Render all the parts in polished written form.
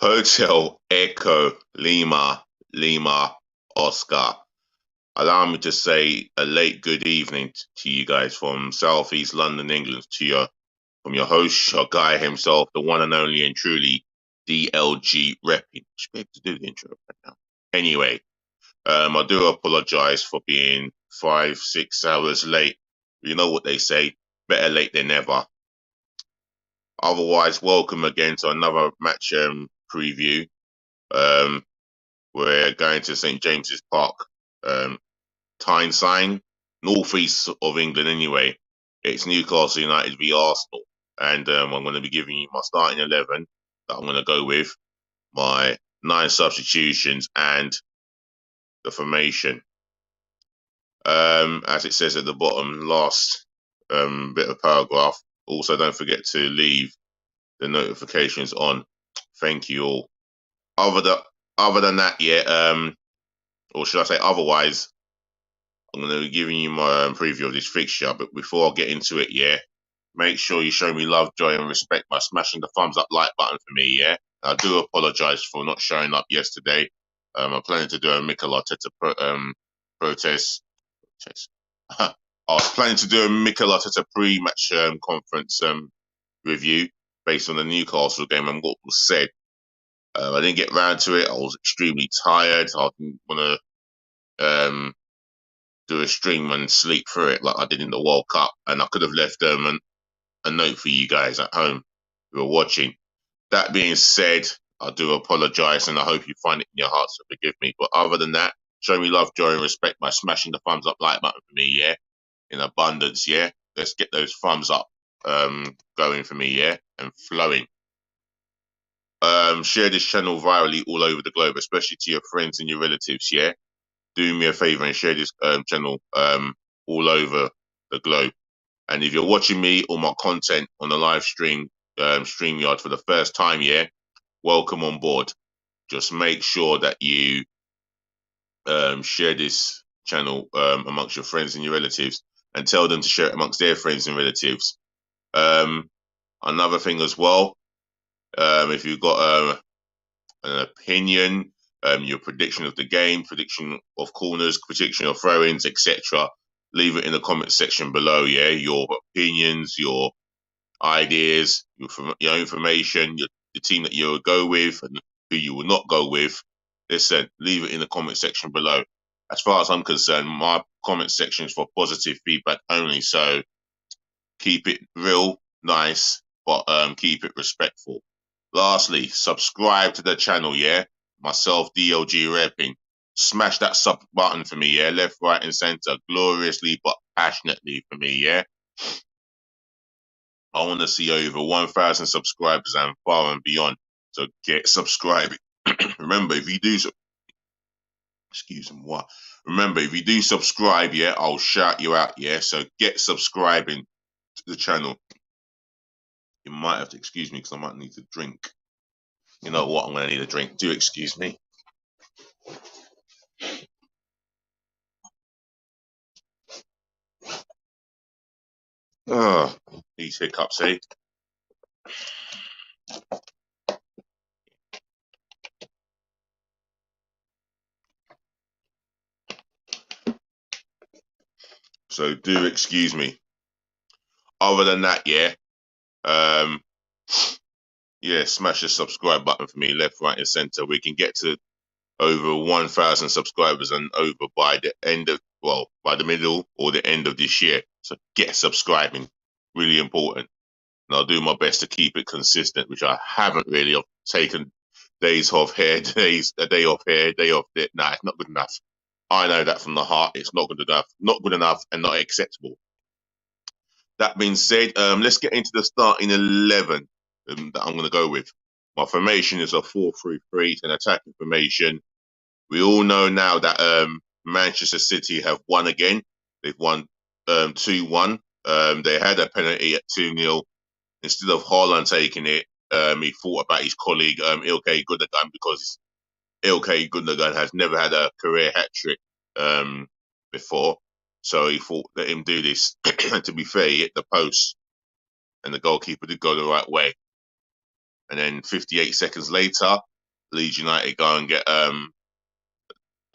Hotel Echo Lima Lima Oscar. Allow me to say a late good evening to you guys from Southeast London, England, from your host, your guy himself, the one and only and truly DLG repping. Should be able to do the intro right now. Anyway, I do apologize for being 5, 6 hours late. You know what they say, better late than never. Otherwise, welcome again to another match preview. We're going to St James's Park, Tyneside, northeast of England anyway. It's Newcastle United v Arsenal, and I'm going to be giving you my starting 11 that I'm going to go with, my 9 substitutions, and the formation. As it says at the bottom, last bit of paragraph. Also, don't forget to leave the notifications on. Thank you all. Other than that, yeah, or should I say otherwise, I'm going to be giving you my preview of this fixture. But before I get into it, yeah, make sure you show me love, joy, and respect by smashing the thumbs up like button for me, yeah? I do apologise for not showing up yesterday. I'm planning to do a Mikel Arteta protest. I was planning to do a Mikel Arteta pre-match conference review based on the Newcastle game and what was said. I didn't get round to it. I was extremely tired. I didn't want to do a stream and sleep through it like I did in the World Cup. And I could have left a note for you guys at home who are watching. That being said, I do apologise and I hope you find it in your hearts to forgive me. But other than that, show me love, joy, and respect by smashing the thumbs up like button for me, yeah? In abundance, yeah? Let's get those thumbs up going for me, yeah? And flowing. Share this channel virally all over the globe, especially to your friends and your relatives, yeah? Do me a favour and share this channel all over the globe. And if you're watching me or my content on the live stream, StreamYard for the first time, yeah, welcome on board. Just make sure that you share this channel amongst your friends and your relatives and tell them to share it amongst their friends and relatives. Another thing as well, if you've got an opinion, your prediction of the game, prediction of corners, prediction of throw-ins, etc., leave it in the comment section below, yeah? Your opinions, your ideas, your information, the team that you will go with and who you will not go with. Listen, leave it in the comment section below. As far as I'm concerned, my comment section is for positive feedback only, so keep it real, nice, but keep it respectful. Lastly, subscribe to the channel, yeah? Myself, DLG Repping. Smash that sub button for me, yeah? Left, right, and center, gloriously but passionately for me, yeah? I want to see over 1,000 subscribers and far and beyond. So get subscribing. Remember, if you do, Remember, if you do subscribe, yeah, I'll shout you out, yeah? So get subscribing to the channel. You might have to excuse me because I might need to drink. You know what? I'm going to need a drink. Do excuse me. Oh, these hiccups, eh? So do excuse me. Other than that, yeah, yeah, smash the subscribe button for me, left, right, and center. We can get to over 1,000 subscribers and over by the end of, well, by the middle or the end of this year. So get subscribing, really important. And I'll do my best to keep it consistent, which I haven't really. I've taken days off here, a day off here, day off there. Nah, it's not good enough. I know that from the heart. It's not good enough, and not acceptable. That being said, let's get into the starting 11 that I'm going to go with. My formation is a 4-3-3. It's an attacking formation. We all know now that Manchester City have won again. They've won 2-1. They had a penalty at 2-0. Instead of Haaland taking it, he thought about his colleague Ilkay Gundogan, because Ilkay Gundogan has never had a career hat-trick before. So he thought, let him do this. And to be fair, he hit the post and the goalkeeper did go the right way. And then 58 seconds later, Leeds United go and get a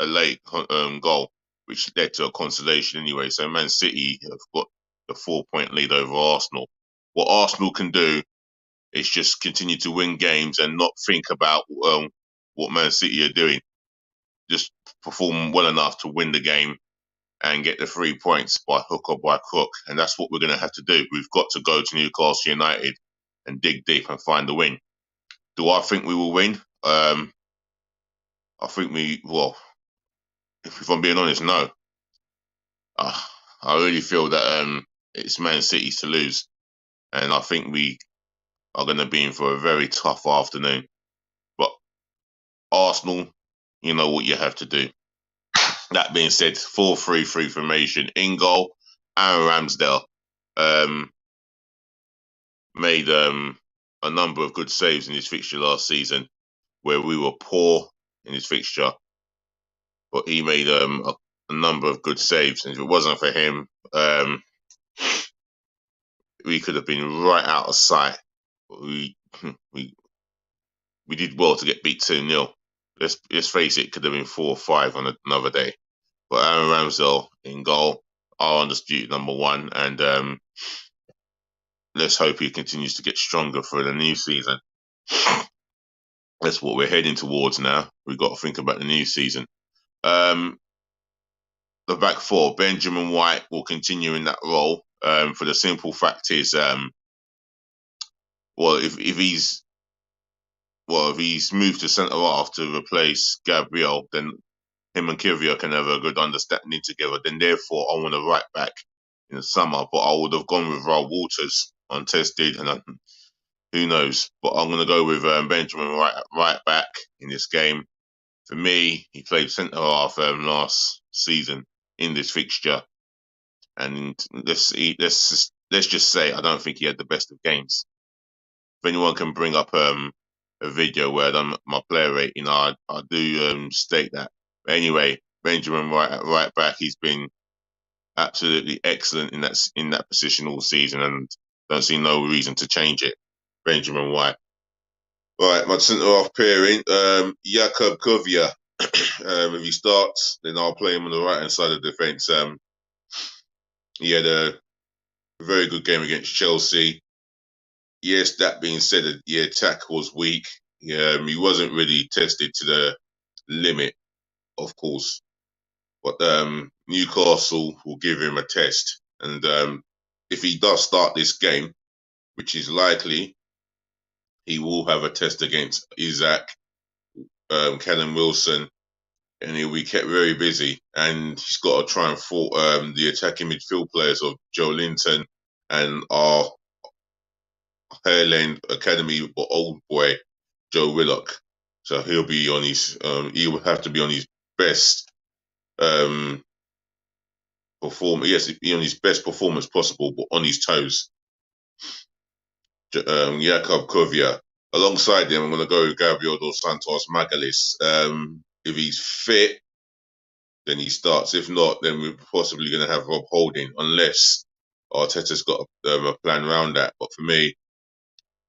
late goal, which led to a consolation anyway. So Man City have got the 4 point lead over Arsenal. What Arsenal can do is just continue to win games and not think about what Man City are doing. Just perform well enough to win the game and get the 3 points by hook or by crook. And that's what we're going to have to do. We've got to go to Newcastle United and dig deep and find the win. Do I think we will win? I think well, if I'm being honest, no. I really feel that it's Man City's to lose. And I think we are going to be in for a very tough afternoon. But Arsenal, you know what you have to do. That being said, 4-3-3 formation. In goal, Aaron Ramsdale made a number of good saves in his fixture last season, where we were poor in his fixture. But he made a number of good saves. And if it wasn't for him, we could have been right out of sight. We did well to get beat 2-0. Let's face it could have been 4-5 on another day. But Aaron Ramsdale in goal, our undisputed number one, and let's hope he continues to get stronger for the new season. That's what we're heading towards now. We've got to think about the new season. The back four, Benjamin White will continue in that role. For the simple fact is, if he's moved to centre half to replace Gabriel, then him and Kivia can have a good understanding together. Then therefore, I want a right back in the summer, but I would have gone with Raul Walters untested, and who knows? But I'm going to go with Benjamin right back in this game. For me, he played centre half last season in this fixture, and let's just say I don't think he had the best of games. If anyone can bring up a video where I done my player rating, I do state that. But anyway, Benjamin right back, he's been absolutely excellent in that position all season, and don't see no reason to change it. Benjamin White. Right, my centre half pairing, Jakub Kovia. If he starts, then I'll play him on the right hand side of the defence. He had a very good game against Chelsea. Yes, that being said, the attack was weak. He wasn't really tested to the limit, of course. But Newcastle will give him a test. And if he does start this game, which is likely, he will have a test against Isaac, Callum Wilson, and he'll be kept very busy. And he's got to try and fault the attacking midfield players of Joe Linton and our Highland Academy old boy, Joe Willock. So he'll be on his, he will have to be on his best be on his best performance possible, but on his toes. Jakub Kovia. Alongside him, I'm going to go with Gabriel dos Santos Magalis. If he's fit, then he starts. If not, then we're possibly going to have Rob Holding, unless Arteta's got a plan around that. But for me,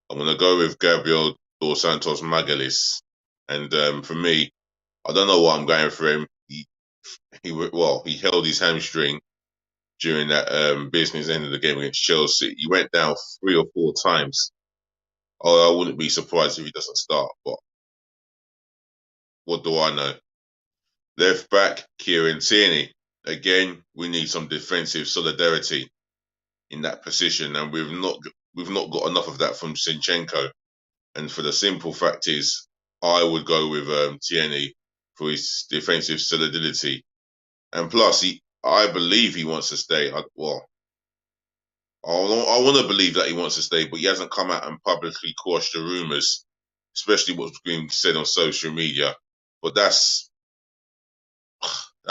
I'm going to go with Gabriel dos Santos Magalis. And for me, I don't know what I'm going for him. He held his hamstring during that business end of the game against Chelsea. He went down 3 or 4 times. I wouldn't be surprised if he doesn't start, but what do I know? Left back, Kieran Tierney. Again, we need some defensive solidarity in that position, and we've not got enough of that from Zinchenko. And for the simple fact is, I would go with Tierney for his defensive solidity. And plus, I believe he wants to stay. I want to believe that he wants to stay, but he hasn't come out and publicly quashed the rumours, especially what's being said on social media. But that's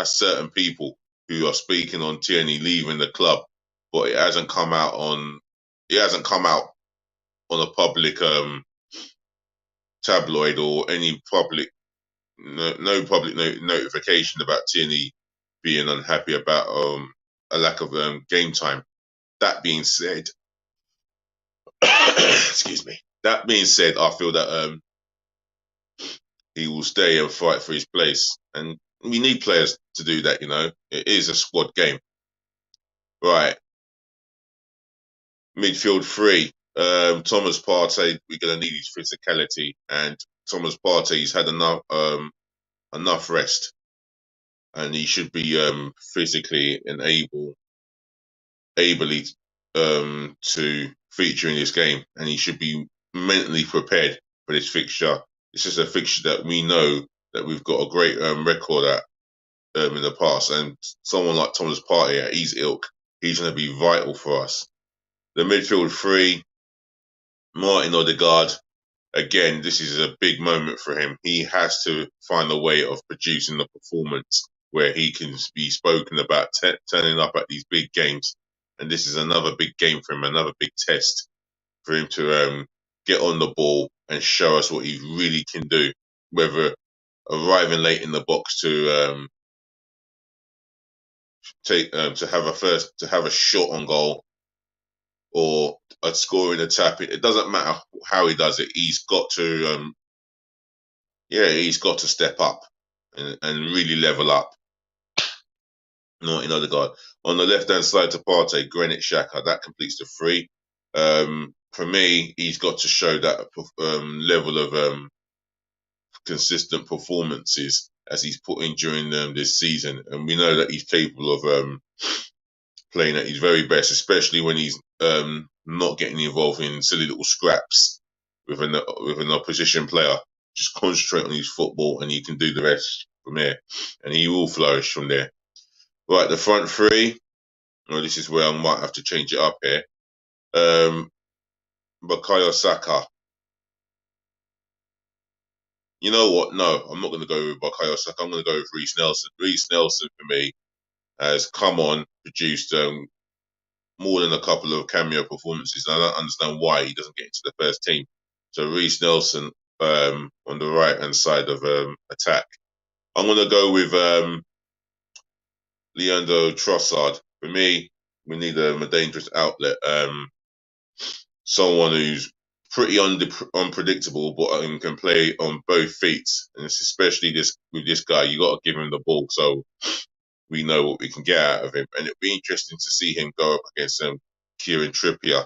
certain people who are speaking on Tierney leaving the club, but it hasn't come out on a public tabloid or any public notification about Tierney being unhappy about a lack of game time. That being said, excuse me. That being said, I feel that he will stay and fight for his place. And we need players to do that, you know. It is a squad game. Right. Midfield three. Thomas Partey, we're going to need his physicality. And Thomas Partey's had enough rest. And he should be physically and ably to feature in this game. And he should be mentally prepared for this fixture. This is a fixture that we know that we've got a great record at in the past, and someone like Thomas Partey at his ilk, he's going to be vital for us. The midfield three, Martin Odegaard. Again, this is a big moment for him. He has to find a way of producing the performance where he can be spoken about turning up at these big games. And this is another big game for him, another big test for him to get on the ball and show us what he really can do. Whether arriving late in the box to to have a shot on goal or a scoring a tap. It doesn't matter how he does it. He's got to step up and really level up. Not in other guard. On the left hand side to Partey, Granit Xhaka, that completes the three. For me, he's got to show that level of consistent performances as he's put in during this season, and we know that he's capable of playing at his very best, especially when he's not getting involved in silly little scraps with an opposition player. Just concentrate on his football, and he can do the rest from there, and he will flourish from there. Right, the front three. Well, this is where I might have to change it up here. Bukayo Saka. You know what? No, I'm not going to go with Bukayo Saka. I'm going to go with Reiss Nelson. Reiss Nelson, for me, has come on, produced more than a couple of cameo performances. And I don't understand why he doesn't get into the first team. So Reiss Nelson on the right-hand side of attack. I'm going to go with Leandro Trossard. For me, we need a dangerous outlet. Someone who's pretty unpredictable, but can play on both feet. And it's especially with this guy, you got to give him the ball so we know what we can get out of him. And it'll be interesting to see him go up against Kieran Trippier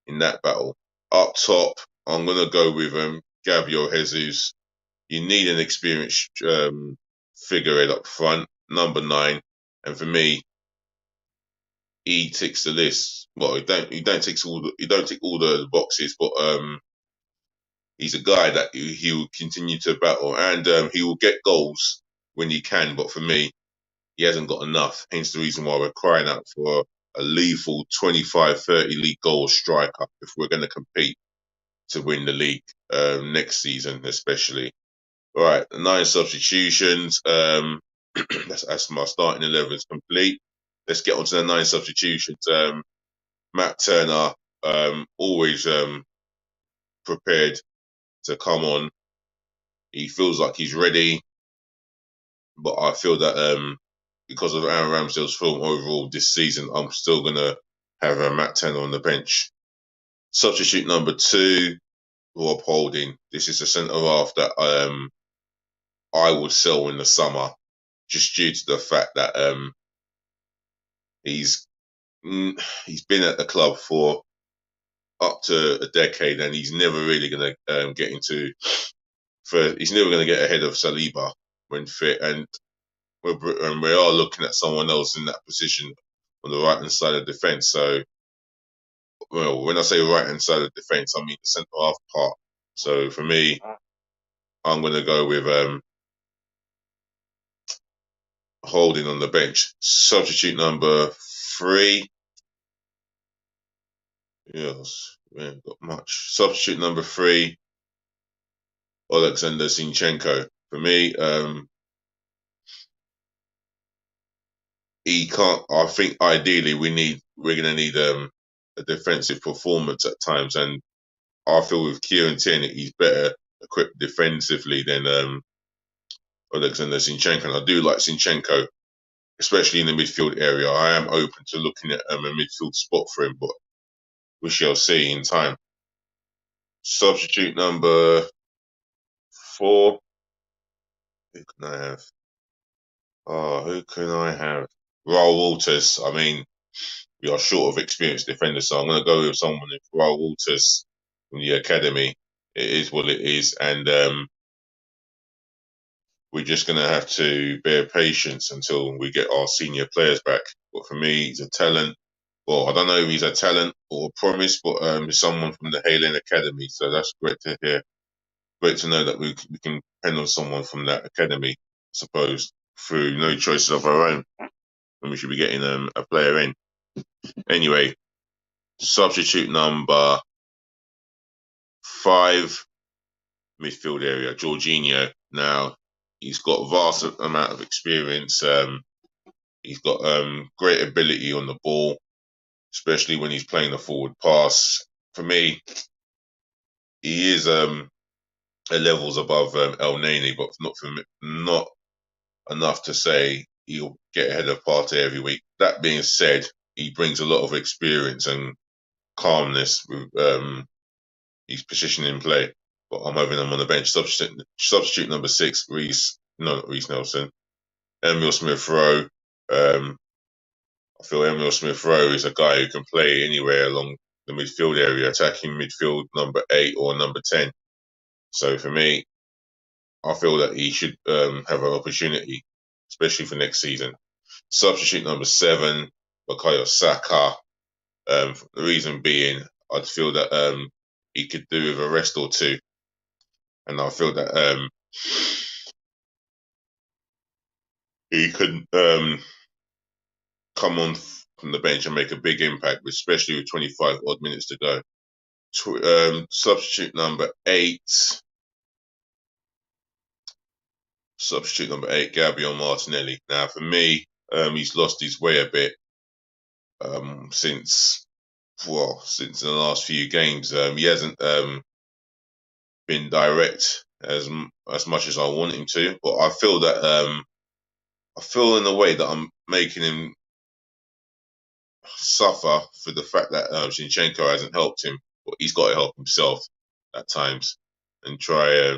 in that battle. Up top, I'm going to go with Gabriel Jesus. You need an experienced figurehead up front, number 9. And for me, he ticks the list. Well, he don't tick all the boxes, but he's a guy that he will continue to battle, and he will get goals when he can. But for me, he hasn't got enough. Hence the reason why we're crying out for a lethal 25, 30 league goal striker if we're going to compete to win the league next season, especially. All right, 9 substitutions. That's my starting 11's complete. Let's get on to the 9 substitutions. Matt Turner, always prepared to come on. He feels like he's ready, but I feel that because of Aaron Ramsdale's form overall this season, I'm still going to have Matt Turner on the bench. Substitute number 2, Rob Holding. This is a centre-half that I would sell in the summer, just due to the fact that he's been at the club for up to a decade, and he's never really going to get into. He's never going to get ahead of Saliba when fit, and we are looking at someone else in that position on the right hand side of defence. So, well, when I say right hand side of defence, I mean the centre half part. So for me, I'm going to go with Holding on the bench. Substitute number 3. Yes, we haven't got much. Substitute number 3, Alexander Zinchenko. For me, he can't. I think ideally we're going to need a defensive performance at times, and I feel with Kieran Tierney he's better equipped defensively than Alexander Zinchenko. And I do like Zinchenko, especially in the midfield area. I am open to looking at a midfield spot for him, but we shall see in time. Substitute number 4, Who can I have? Oh, who can I have? Raul Walters. I mean, we are short of experienced defenders, so I'm going to go with someone like Raul Walters from the academy. It is what it is, and we're just going to have to bear patience until we get our senior players back. But for me, he's a talent. Well, I don't know if he's a talent or a promise, but he's someone from the Halen Academy. So that's great to hear. Great to know that we can depend on someone from that academy, I suppose, through no choices of our own. And we should be getting a player in. Anyway, substitute number 5, midfield area, Jorginho. Now, he's got a vast amount of experience. He's got great ability on the ball, especially when he's playing the forward pass. For me, he is a levels above El Neni, but not enough to say he'll get ahead of Partey every week. That being said, he brings a lot of experience and calmness with his position in play. But I'm having him on the bench. Substitute number 6, not Reece Nelson, Emil Smith Rowe. I feel Emil Smith Rowe is a guy who can play anywhere along the midfield area, attacking midfield number 8 or number 10. So for me, I feel that he should have an opportunity, especially for next season. Substitute number 7, Bukayo Saka. The reason being, I feel that he could do with a rest or two, and I feel that he could come on from the bench and make a big impact, especially with 25 odd minutes to go. Substitute number 8. Substitute number 8, Gabriel Martinelli. Now, for me, he's lost his way a bit since the last few games. He hasn't been direct as much as I want him to, but I feel that I feel in a way that I'm making him suffer for the fact that Zinchenko hasn't helped him, but he's got to help himself at times and try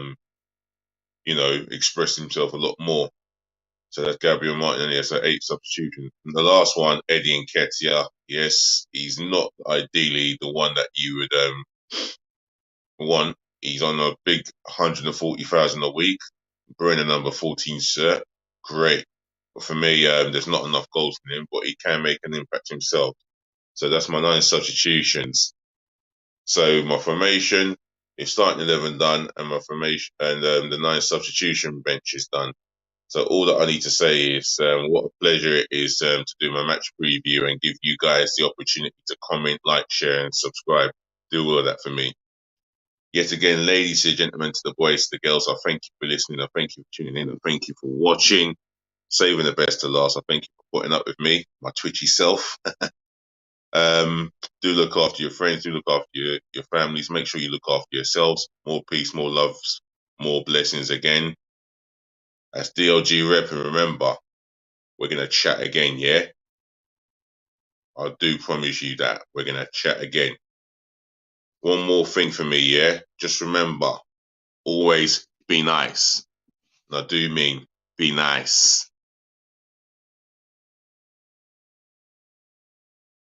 express himself a lot more. So that's Gabriel Martinelli as an 8 substitution. And the last one, Eddie Nketiah. Yes, he's not ideally the one that you would want. He's on a big 140,000 a week. Wearing a number 14 shirt. Great. But for me, there's not enough goals in him, but he can make an impact himself. So that's my 9 substitutions. So my formation is starting 11 done, and my formation and the 9 substitution bench is done. So all that I need to say is what a pleasure it is to do my match preview and give you guys the opportunity to comment, like, share, and subscribe. Do all of that for me. Yet again, ladies and gentlemen, to the boys, to the girls, I thank you for listening. I thank you for tuning in. I thank you for watching. Saving the best to last. I thank you for putting up with me, my twitchy self. Do look after your friends. Do look after your families. Make sure you look after yourselves. More peace, more loves, more blessings again. That's DLG Rep, and remember, we're going to chat again, yeah? I do promise you that. We're going to chat again. One more thing for me, yeah? Just remember, always be nice. And I do mean be nice.